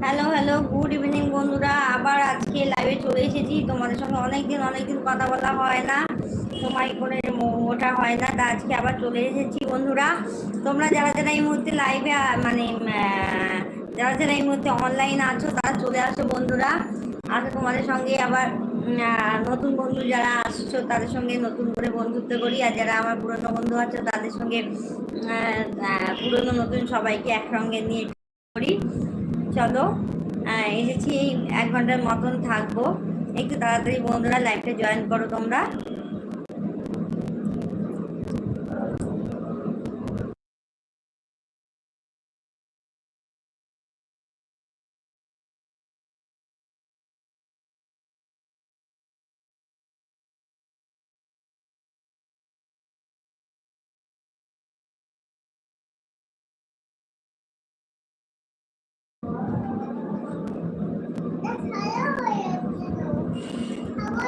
Hello hello, good evening বন্ধুরা। আবার আজকে লাইভে চলে এসেছি। তোমাদের সঙ্গে অনেকদিন কথা বলা হয় না, সময় করে ওঠা হয় না, তা আজকে আবার চলে এসেছি বন্ধুরা। তোমরা যারা যারা এই মুহূর্তে লাইভে মানে যারা যারা এই মুহূর্তে অনলাইন আছো তারা চলে আসো বন্ধুরা। আজকে তোমাদের সঙ্গে আবার নতুন বন্ধু যারা আসছো তাদের সঙ্গে নতুন করে বন্ধুত্ব করি, আর যারা আমার পুরনো বন্ধু আছে তাদের সঙ্গে পুরনো নতুন সবাইকে একসঙ্গে নিয়ে করি। চলো, এসেছি, এই 1 ঘন্টার মতন থাকবো। একটু তাড়াতাড়ি বন্ধুরা লাইভটা জয়েন করো তোমরা।